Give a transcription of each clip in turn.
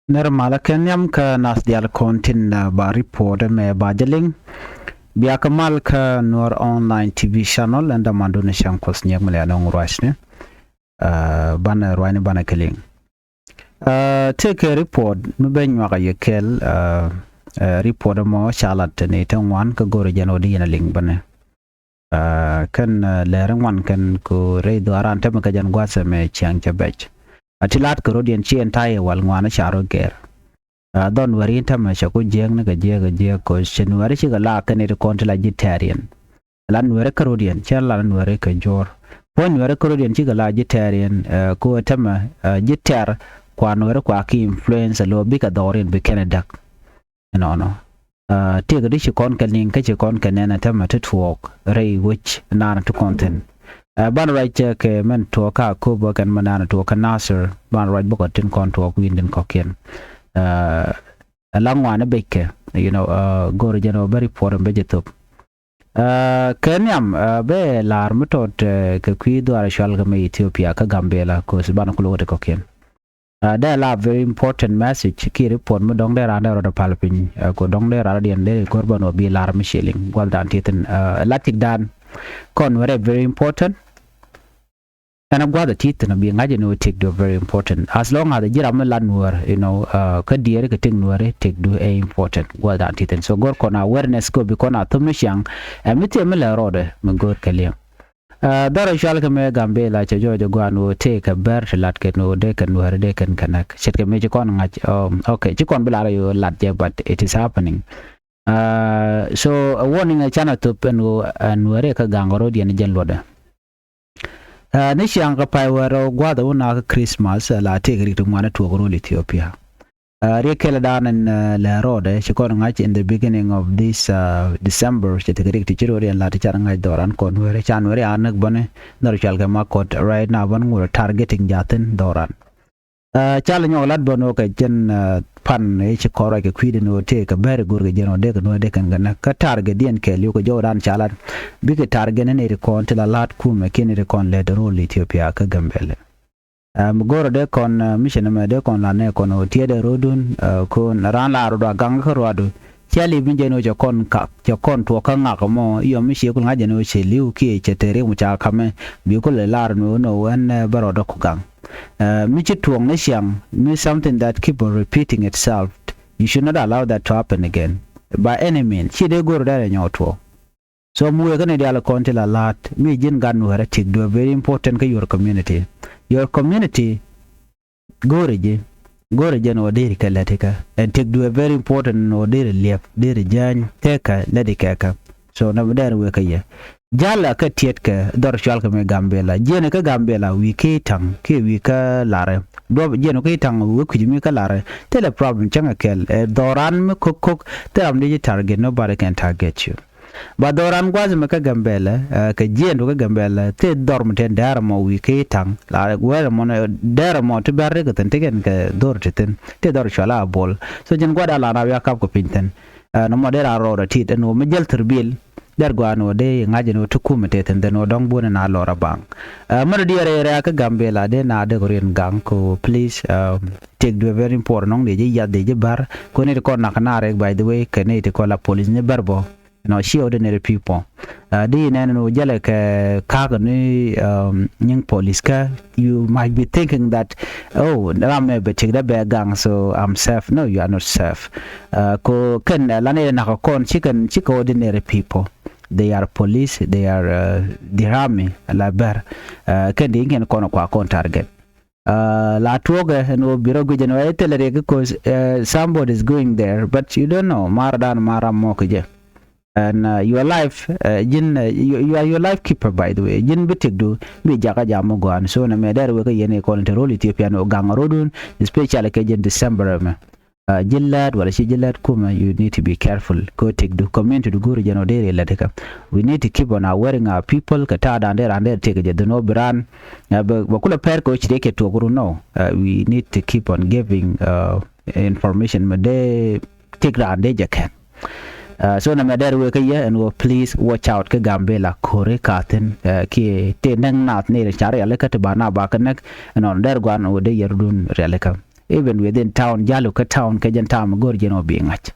Nirmala kenyam ka nas dial kontin ba report me bajeling biya kamal ka nur online TV channel anda manduna shankos nyek mele anong ruashne bana ruani bana keling take a report no benwa ka yekel report mo chalat ne tangwan ka gore jano di na ling bana kan lerang wan kan ko re do aran tem ka jan gwasa me chiang chabech atilat ko rodien chi entire wal ngwana charo ger don wari tam cha ko jeng na ga je ko chen wari chi ga la kan re kon la gitarian lan wari ka rodien cha lan wari ka jor pon wari ka rodien chi ga la gitarian ko tam gitar kwa wari kwa ki influence lo bi ka dorin bi canada no te ga dishi kon kan ning ka chi kon kan na tam ta talk ray which na to content ban right ke men to ka ko ba kan manana to ka nasir ban right bo tin kon to win din koken alangwa na beke gore jeno very important vegetable kenyam be lar mutot ke kwido ara shal ga me Ethiopia ka Gambela ko ban ko lote koken da la very important message ki report mo dong der anda ro palpin ko dong der ara dien de korban o bi lar misheling wal dan titen latik dan kon very important. And I'm glad that it and being I take do very important. As long as the jiram lanwar, could dear getting where take do a important. Well that it and so go con awareness go because na tumishang and meet a miller order go kalim. Dara shalkame Gambela Georgia Guan take a bear to lat get no deck and where they can connect. Check a major con okay, Chicon Bella you lat but it is happening. So a warning a channel to pen and where a gangorodi and genloda. Nishi anga pai waro gwada una Christmas la tegri to mana to goro Ethiopia. Rekela dan and la road she kon ngach in the beginning of this December she tegri to chiro and la tichar ngai doran kon were January anak bone nar chalga makot right now one were targeting jaten doran. Challenge olat bono ka jen pan e che kora ke kwide no te ka bare gurge jeno de no de kan gana ka target dien ke liu ko joran chalat bi ke target ne re kon tela lat ku me ken re kon le ro Ethiopia ka Gambele goro de kon mission me de kon la ne kon o tie de rodun ko ran la ro gang ko ro chali bin jeno jo kon ka jo kon to ka nga ko mo yo mi shi ko nga jeno che liu ki che tere mu cha kame bi ko le lar no wan baro do ko gang something that keep on repeating itself. You should not allow that to happen again. By any means, she de go there in your tour. So we are going to dial content a lot. Me jin gan no heretic do very important to your community. Your community go no deri kalatika and take do a very important no deri liep deri jan teka ledikaka. So na there we kaya. Jala ka tiet ka dor shal ka me Gambela jene ka Gambela wi ke tang ke wi ka lare do jene ka tang wi ku mi ka lare tele problem changa kel doran me kok te am de target nobody can target you ba doran gwazi me ka Gambela ka jene ka Gambela te dorm te dara mo wi ke tang lare wer mo dara mo te barre ka ten tegen ka dor ten te dor shala bol so jen gwada la na ya kap ko pinten no mo dera ro tit no me jel terbil der gwano de ngajeno to kumete ten no dong bona na lora bang mar diare re ka Gambela de na de goren gang ko please take the very important nong de ya de bar ko ne ko na kana by the way kane te ko la police ne barbo she ordinary people de na no jale ka ni nying police ka you might be thinking that I'm be take the gang so I'm safe. No, you are not safe. Ko ken la ne na ko chicken ordinary people. They are police, they are the army, la ber ken de ngen kono kwa kon target la toga no biro gujeno etelere because somebody is going there but you don't know maradan mara mokje and your life you are your life keeper by the way jin bitik do mi jaga jamu gwan so na me der we ka yene kon te role Ethiopia no gangarodun especially ke jen December me jillad wala shi jillad kuma you need to be careful go take the community to go regional dere ladeka we need to keep on wearing our people kata da and take the no brand bakula per ko chide ke to guru no we need to keep on giving information made take the ande jakan so na madar we kaya and please watch out ke Gambela kore katen ki te nang nat ne chare ale ka te bana ba kanak non der gwan o de yerdun releka even within town jalu ka town ka jan tam gor jeno bi ngach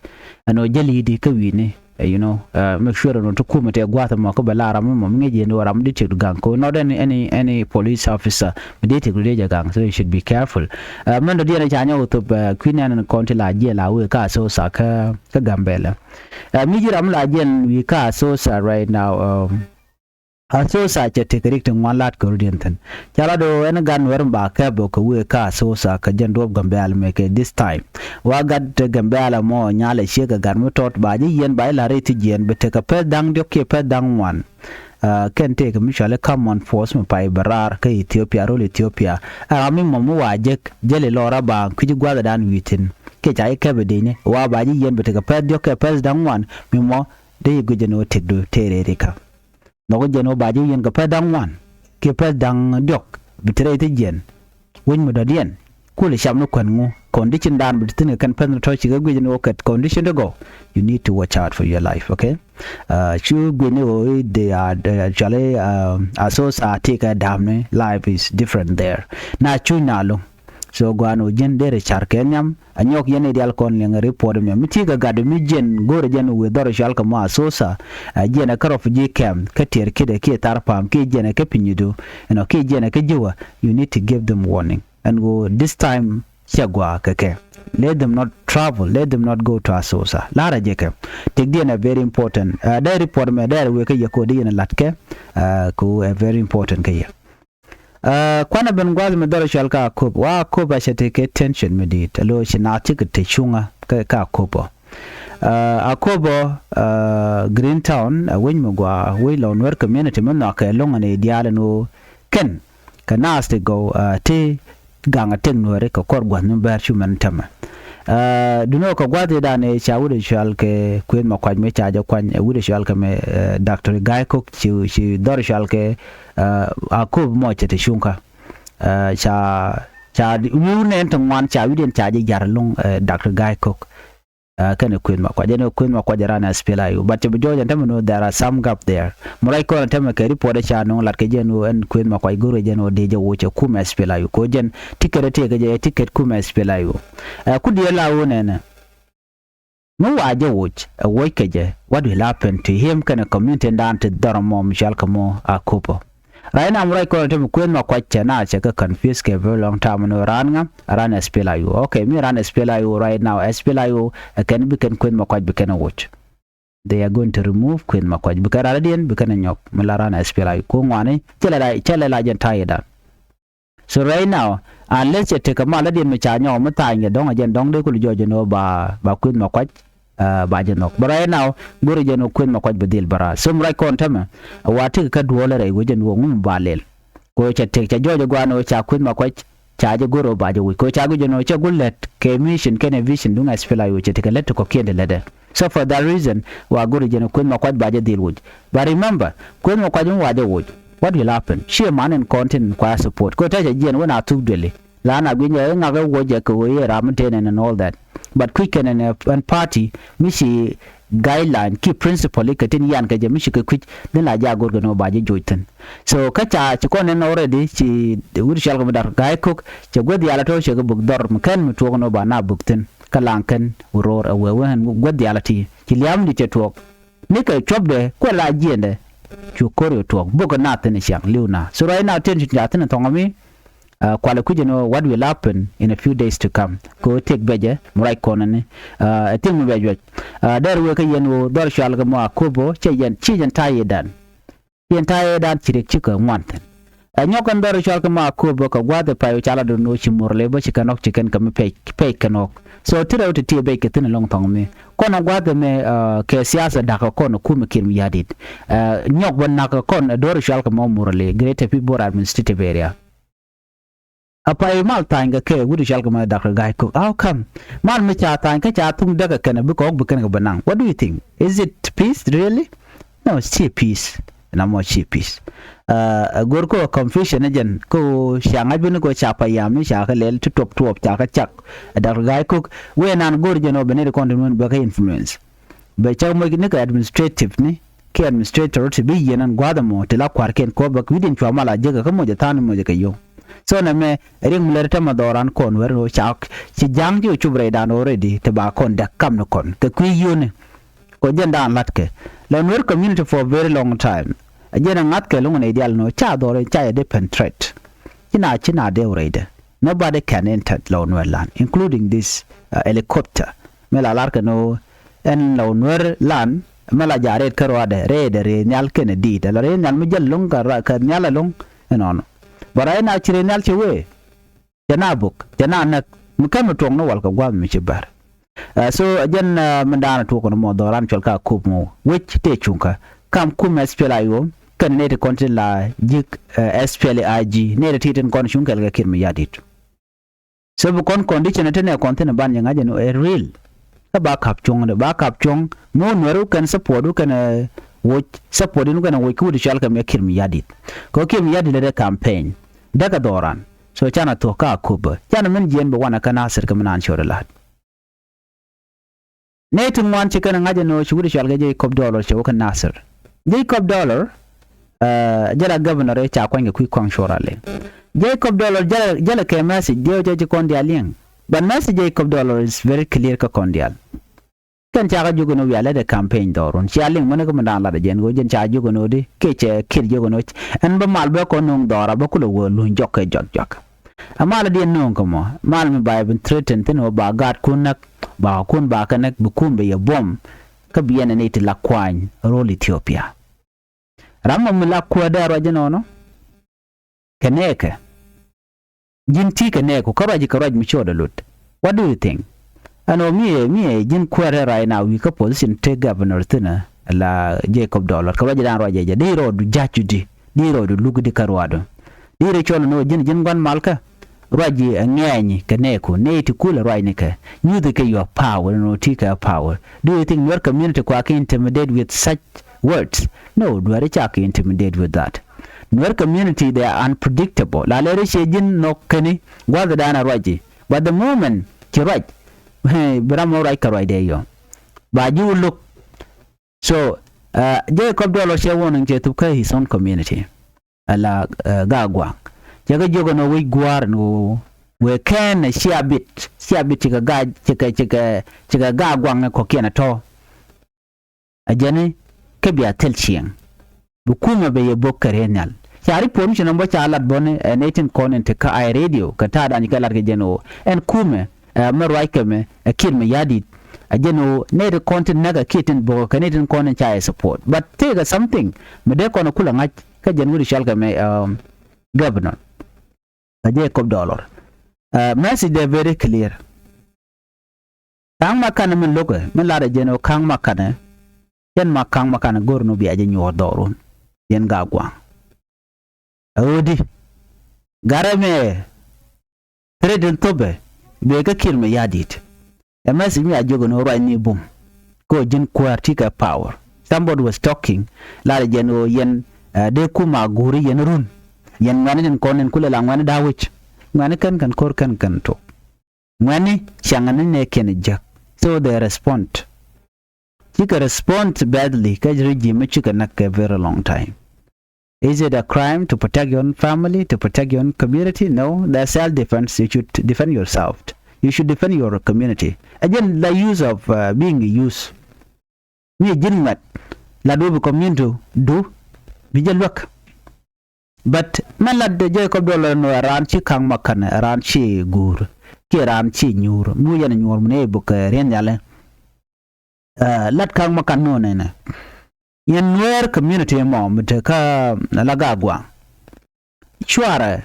ano jali di ka wini you know make sure no to kuma te gwata mo ko balara mo ngeje no ram di te gang ko not any police officer de te gure gang, so you should be careful. Man do dia janya to queen and county la je la we ka so sa ka gambela mi jiram la jen we ka so sa right now so sa che te correct one lat gordianten chala do en gan wer ba ka bo ko we ka so sa ka jen do gambel me ke this time wa gad gambela mo nyale she ga gan mo tot ba ji yen ba la reti jen be te ka pe dang do ke pe dang wan can take mutual common force mo pai barar ka Ethiopia ro Ethiopia ami mo wa je jele lora ba ku ji gwa dan witin ke chai ka be de ne wa ba ji yen be te ka pe do ke pe dang wan mi mo de gu je no te do tere ka no jeno ba ji yen ga pa dang wan ke pa dang dok bitre te jen won mo da dien ku le sham no kwan ngu condition dan bitin kan pen to chi ga jeno kat condition to go, you need to watch out for your life, okay? Chu gweno they are jale asosa take a damn life is different there na chu nalo so gwano jen dere char kenyam anyok yene dial kon le report me mitiga gadu mi jen gore jen we dor shal ka ma sosa jen ka rof ji kem ka ter kide ke tar pam ke jen ka pinyidu ke jen ka jiwa, you need to give them warning and go this time chagwa keke, let them not travel, let them not go to Asosa lara jeke take dia very important that report me there we ka yako dia latke ko very important kaya kwana ben gwazi me doro shalka kop wa kopa shateke tension medit lo shina chike te chunga ka kopo akobo Greentown wenye gwa we lo nwer community men na ka longa ne diala no ken kana ste go te ganga ten nwere ka kor gwa no ber chuman tama duno ka gwade da ne chawude shalke kwen makwaj me chaja kwany wude shalke me Dr. Guy Cook chi dor shalke akob mo chete shunka cha wune ento wan cha widen chaje jarlong Dr. Guy Cook kana kwen makwaj rana spela you but be joja tamno there are some gap there murai ko tamma ka report cha no lat ke jeno en kwen makwaj goro jeno deje woche kuma spela you ko jen ticket te ga ticket kuma spela you kudi la wonena no waje woch keje what will happen to him kana community dan te dormo mishal kamo akopo right now murai ko tamma kwen makwaj chana cha ka confuse ke very long time no ran spela you okay me ran spela you right now spela you can be can kwen makwaj be can watch they are going to remove kwen makwaj because radian be can nyok melarana spela you ko ngwane chela la jen tayeda. So right now unless you take a maladian me cha nyo mata dong ajen dong de ku jojo no ba kwen makwaj ba jenok but right now gori jeno kwen makwaj be dil bara so murai ko tama wati ka duola re gojen wo ngum balel ko cha tek cha jojo gwano cha kwen makwaj chaje goro baje wi ko chagu jono cha gullet ke mission kene vision dunga spela yo che let ko kende lede. So for that reason wa goro jeno kwen makwaj baje dil wuj but remember kwen makwaj waje wuj what will happen she man and content kwa support ko ta jen wona tugdele la na gwinya nga ga woje ko ye ramten and all that but quick and party mishi guideline key principle ka tin yan ka je mishi ka quick den la ja gorgo no baje joiten so kacha ci ko nen already ci wuri shal ko dar Guy Cook ci godi ala to ci ga bug dor kan mi to no ba na bugten kalankan uror awewen godi ala ti ci liam di ci to ni ka chobde ko la jende ci ko to bug na tin shang liuna so right now ten ci tin to ngami kwale kujeno what will happen in a few days to come go take beje murai konane I think mu beje there we ka yenu dor shal ga mo akobo chejen tayedan yen tayedan chirik chika wanten nyokan dor shal ga mo akobo ka gwade payo chala do no chimurle ba chikanok chiken kam pe kanok so tira uti tie be ketin long tong me kono gwade me ke siasa da ka kono kuma kin yadit nyok ban na ka kon dor shal ga mo murle greater people administrative area apa mal tanga ke wudu shal kama Dr. Guy Cook how come mal me cha tanga cha tum daga kana bu ko banang what do you think is it peace really no it's peace na mo peace gorko confusion again ko shanga bin ko cha pa yam ni sha ka lel top cha ka chak Dr. Guy Cook we nan gorje no benere kontinent ba ka influence be cha mo ni ka administrative ni ke administrator to be yenan gwadamo tela kwarken ko ba kwidin chwa mala jega ka mo jatan mo jeka yo so na me ring mler ta madoran kon wer no chak ci jang ju chubre dan already te ba kon da kam no kon ke ku yune ko jenda lat ke lon wer community for very long time ajena ngat ke lungu ne ideal no cha dore cha de penetrate china de already nobody can enter lon wer land including this helicopter mela lar ke no en lon wer land mala jaret karwa de re nyal ken di de re nyal mi jel lung ka nyal lung non bara na chire nyal chewe jana buk jana nak mukam tong no wal ka gwa mi chibar so ajen mandana to ko mo doran chol ka kup mo which te chunka kam kum SPLIO kan ne te konti la jik SPLIG ne te titen kon chunka ga kin mi yadit so bu kon condition te ne konti ne ban yanga je no real ka ba kap chung de ba kap chung mo noru kan support kan wo support nu kan wo ku de chal ka me kin mi yadit ko kin mi yadit de campaign daga doran so chana to ka kuba chana men jen bo wana kana sir ka manan chora lat netin wan chikan ngaje no shuguri shalga Jacob Dollar cho kan Nasir Jacob Dollar jara governor e cha kwanga ku kwang chora le Jacob Dollar jala ke message je kondial yen but message Jacob Dollar is very clear ka kondial kan cha ga jugo no yala de campaign doron chaling mon ko mandan la de jen go jen cha jugo no de ke che kir jugo no en ba mal ba ko non dora ba ko lo lu jokke jok amala de non ko mo mal mi bay bin threaten tin o ba gat kunak ba kun ba kanak bukum be bom ka biyana ne la kwany rol Ethiopia ramma mi la kwa da ro jeno no keneke jinti keneko karaji mi choda lut what do you think ano mi jin kwere right now we ka position te governor tina la Jacob Dollar karaji dan roje je de ro du jachudi de ro du lugudi karwado de re cholo no jin gon malka roji ngenyi keneko ne ti kula right ne ka you the your power no tika power do you think your community kwa can intimidate with such words no do are cha can intimidate with that your community they are unpredictable la le she jin no kani gwada dana roji but the moment ki right bramo right ka right there yo ba you look so Jacob Dollar she won je to his own community ala gagwa jaga jogo no we gwar no we can share bit chika ga gwang ko kena to ajane ke biya telchien bukuma be ye bokkarenal yari permission number cha lat bone netin konen te ka I radio ka ta da ni kala ke jeno en kume marwai keme kirme yadi ajeno ne the content naga kitin bo kanetin konen cha support but take something me de kono kula ngaj ka jenwuri shalga me governor Jacob Dollar message is very clear kang makana men logo men la jeno kang makana yen makang makana gorno bi aje nyor dorun yen gagwa odi garame redel tobe be ka kirme yadit a message mi ajogo no right ni boom ko jin quartika power somebody was talking la jeno yen de kuma guri yen run yen ngani den konen kula la ngani dawich ngani kan kor kan to ngani changani ne ken jak so they respond chika respond badly ka regime chika nak a very long time. Is it a crime to protect your own family, to protect your own community? No, that's self-defense. You should defend yourself. You should defend your community. Again, the use of being used. Me jinmat la do community do bijal wak. But man la de Jacob Dollar no ran chi kang makan ran chi gur ki ran chi nyur mu yan nyur ne bu ka ren yale lat kang makan no ne yan wer community mom te ka lagagwa chwara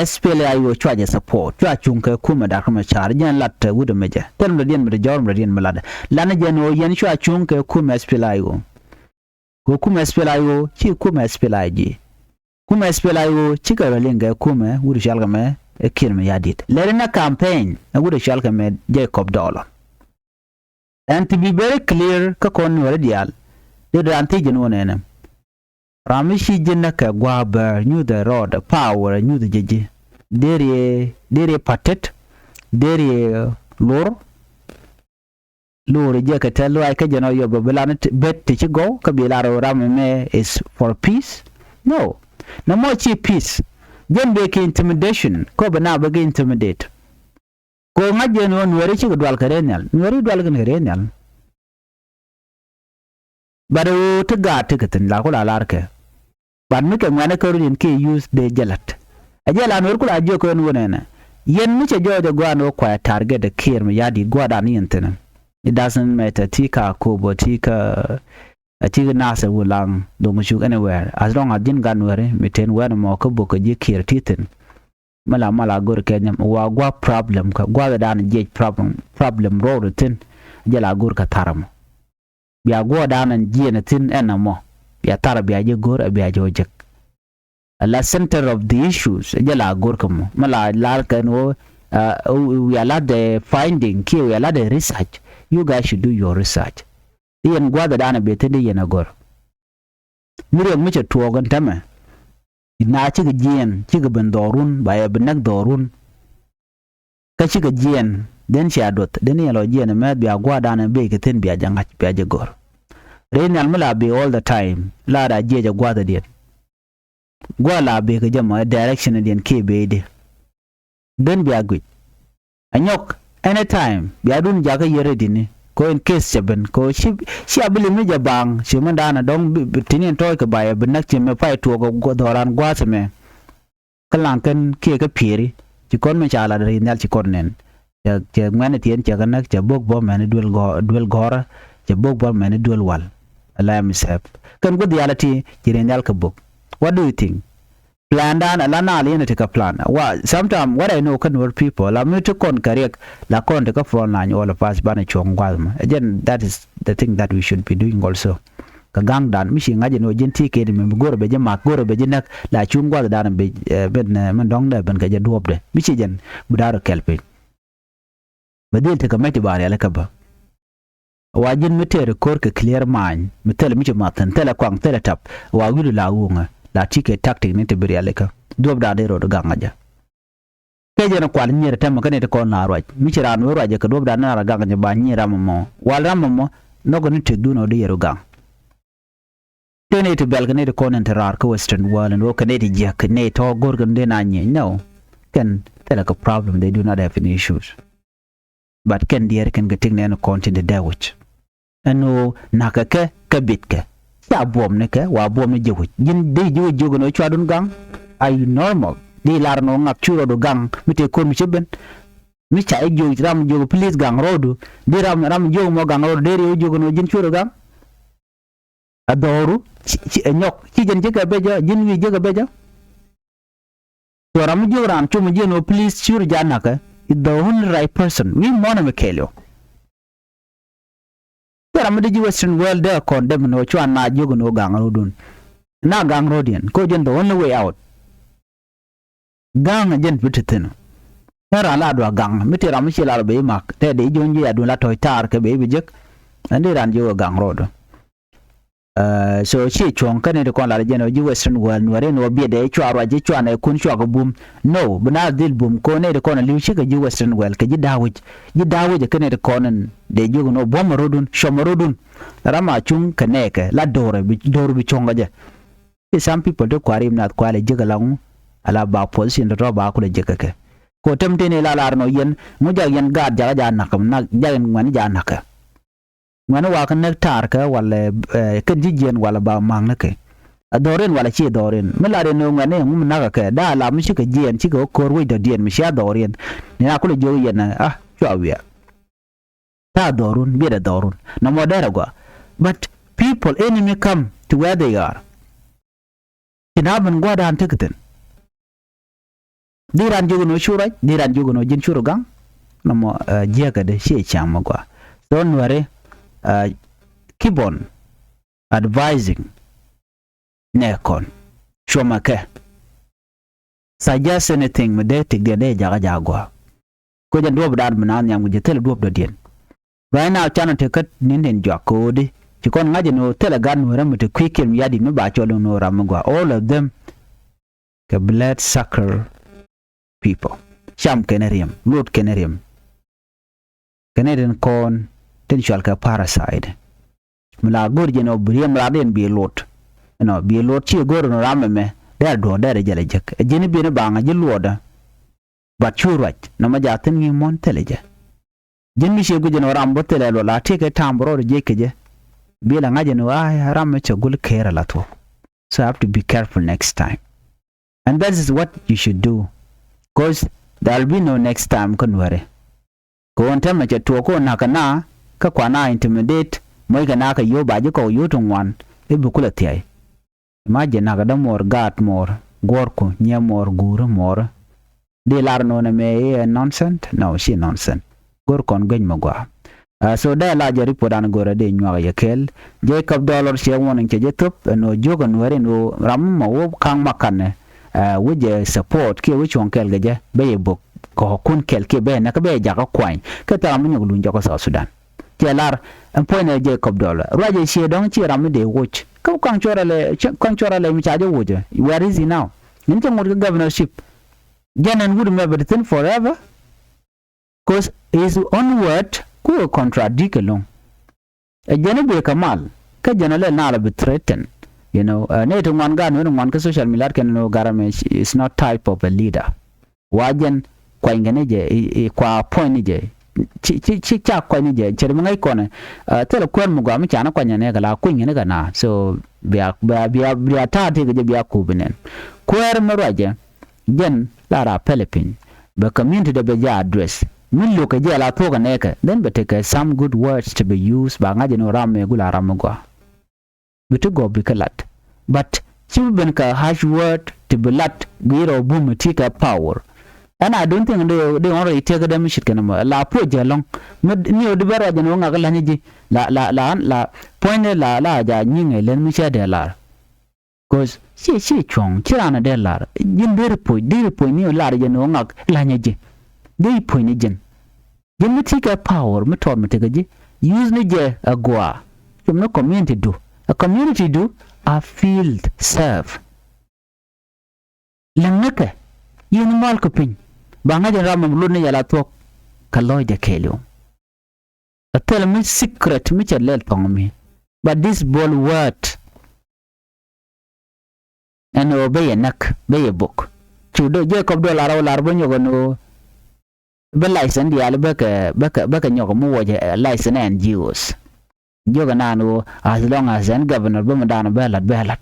SPLIO chwaje support chwa chunka kuma da kuma char yan lat wuda meje tem da den jawr da den malada lana jeno yan chwa chunka kuma SPLIO ko kuma SPLIO chi kuma SPLIG kuma SPLIO chika ralinga kuma wuda shalga me kirme yadit lerina campaign wuda shalga me Jacob Dollar. And to be very clear ka kon radial the antigen one Ramishi jinaka guaba knew the rod power knew the jeje dere patet dere lor jeka tell I ka jeno yo babalan bet to go kabila ram me is for peace no more cheap peace jen be ki intimidation ko bana ba ge intimidate ko ngaje no nwere chi dwal karenyal nwere dwal gan karenyal baro to ga tikatin la ko la larke ban mi ke ngane ko rin ki use de jalat ajala nor kula jo ko wonena yen mi che jojo gwano kwa target de kir mi yadi gwada ni intena it doesn't matter tika ko botika atiga nasa wulang don't shoot anywhere as long as jin ganware miten wer mo ko boko je kir titin mala gor kenyam wa gwa problem ka gwa dan je problem road tin jala gor ka taram biya gwa dan je na tin enamo biya tar biya je gor biya jojek la center of the issues jala gor kam mala lar kan we are the finding ki we are the research you guys should do your research yen gwada dana betende yena gor mure muche tuogan tama na ci ga jiyan ci ga ban dorun ba ya binak dorun ka ci ga jiyan den ci adot den yelo jiyan me biya gwada na be keten biya janga biya je gor rein almala be all the time la da je gwada den gwala be ka jama direction den ke be de den biya gwi anyok anytime biya dun jaga yere dini ko in case chaben ko shi abili mi jabang shi mandana dong tinin toy ka baya binak chi me pai to go doran gwase me kalan kan ke ka piri ci kon me chala ri nal ci kon nen ya je ngane tien ci ganak ci bok bo me duel gora ci bok bo me duel wal ala misap kan go dialati ci ri nal ka bok what do you think plan dan ala na ali ne ka plan wa sometimes what I know kan word people la me to kon karek la kon to ka front line all of us bana chongwalma again that is the thing that we should be doing also ka gang dan mi shi ngaje no jin tike de me goro be jama goro be jinak la chungwal dan be ben man dong da ben ka je duob de mi shi jen budaro kelpe badil te ka meti bare ala ka ba wajin mitere kor ka clear mind mitel mi ma tan tele kwang tele tap wa wilu la wunga la tike tactic ni te biri aleka duob da de ro ganga ja keje na kwal nyere tam ka ne te ko na roj mi ci ran roj ka duob da na ra ganga ba nyira mo wal ram mo no go ni te du no de yero gang tene te bel ne te ko ne te rar ko western world and ko ne te je ka ne to gor gan de na nye no can tell a problem they do not have any issues but can there can get ne no content the dawich ano nakaka ka bitka ya bom ne ka wa bom ne jewu jin de jewu jogo no chwa dun gang ay normal de lar no ngap churo do gang mite ko mi cheben mi cha e jogo ram jogo please gang rodu de ram jogo mo gang rodu de jogo no jin churo gang adoru nyok ci jen jega beja jin wi jega beja to ram jogo ram chumo jeno please churo janaka is the only right person we mona mekelio ram de western world there condemn no chwa na jogo no gang rodun na gang rodian ko jen the only way out gang jen bititin era la do gang miti ram chi la be mak te de jonji adu la toy tar ke be bijek andi ran jogo gang rodo so chi chong kan de kon la jen o western world no re no be de chwa ro je chwa na kun chwa go bum no bana dil bum ko ne de kon li chi ga western world ke ji dawij kan de kon de jogo no bom rodun shom rodun rama chung kaneke la dore bi chonga je some people do kwarim na kwale jiga lang ala ba position do ba ku de jiga ke ko temte ne la lar no yen mo ja yen gad ja ja nakam na ja ngani ja nakka ngana wa kan nektar ka wala ka jijen wala ba mang na ke adoren wala chi doren melare no ngane ngum na ka da la mi chi ka jien chi ko korwe do dien mi sha doren ni na ku le jo yen chwa ta dorun bi da dorun no modera go but people enemy come to where they are kinaban gwada an tiketen diran jogo no shurai diran jogo no jin shuru gang no mo jega de she chama go don ware keep on advising nekon shomake suggest anything me de tig de jaga jagwa ko jan dob dan manan nyam je tel dob do dien right now channel te kat ninden joko de ci kon ngaje no telegan no ramete kwikel yadi no ba cholo no ramgwa all of them the blood sucker people sham kenerium lot kenerium keneden kon tensual ka parasite mala gorje no briem raden bi lot no bi lot ci gor no rameme da do da jale jek jeni bi ne banga ji luoda but churach na ma jatin ngi mon teleje jin mi shegu jeno rambo tele lo la teke tambro je keje bi la ngaje no ay ramme chagul kera la to. So I have to be careful next time. And that is what you should do. Because there'll be no next time kunware. Ko wonta ma to ko na kana ka kwana intimidate mai kana ka yo baje ko yo tungwan e bukula tiai. Imagine na kada mor gat mor gorko nya mor guru mor de lar no na me nonsense no she nonsense gor kon gany magwa. So da la jari podan gora de nywa yakel Jacob dollar she wonin ke jetup no jogon were no ram ma wo kang makane wuje support ke wuch onkel geje be bok ko kun kel ke be na ka be jaga kwany ka ta mun yuglu njoko sa Sudan ke lar en point Jacob dollar raje she don chi ram de wuch ka kan chora le mi chaje wuje where is he now ninja ngor governorship Janan would remember the thing forever because his own word ko contradict along a janabe kamal ka janale na be threaten you know ne to man gan no man ka social media can no garame is not type of a leader wajen kwa ingene je kwa point je chi cha kwa ni je chere ngai kone tele kwen mu gwa mi chana kwa nyane gala ku ingene kana so bia ta te je bia ku binen kwer maraje gen la ra pelepin the community de be address min lo ke jela to ganeka then but take some good words to be used ba ngaje no ramme gula ramugwa bitu go bikalat but chiben ka harsh word to be lat giro boom tika power and I don't think they already take them shit kana la po jelong ni o de bera jeno ngaga la ni la point la ja nyinge len mi cha de la cause she chong chirana de la yin de po ni la jeno ngak la ni they point again. You may take a power, me told me take a use ni je agua. You no community do. A community do a field serve. Langaka, you no malcopin. Banga de ram luni yala talk kaloy de kelio. A tell me secret which a let on me. But this ball word and obey a neck, bay a book. Chudo Jacob dollar when you're going to be license the baka nyoko mu waje license NGOs joga nanu as long as an governor bumadana belat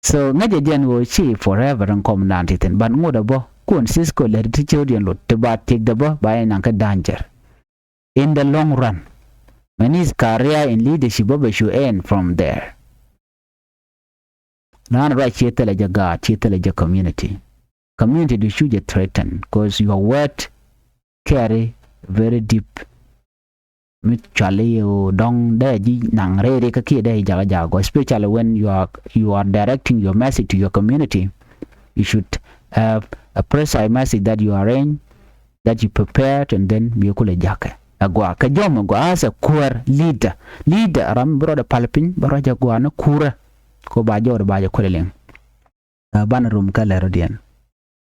so ngaje jen wo chi forever and commandant it but ngoda bo kun Cisco le ti chodian lot to ba take the bo by an danger in the long run when his career in leadership should end from there nan right chetele jaga chetele ja community do should get threatened because your word carry very deep mit chale o dong da ji nang re ka ki da jaga especially when you are directing your message to your community you should have a precise message that you arrange that you prepared and then be kula jaka agwa ka jom gwa as a core leader ram bro da palpin baro jagwa na kura ko ba jor ba ja kulelen ban rum kala rodian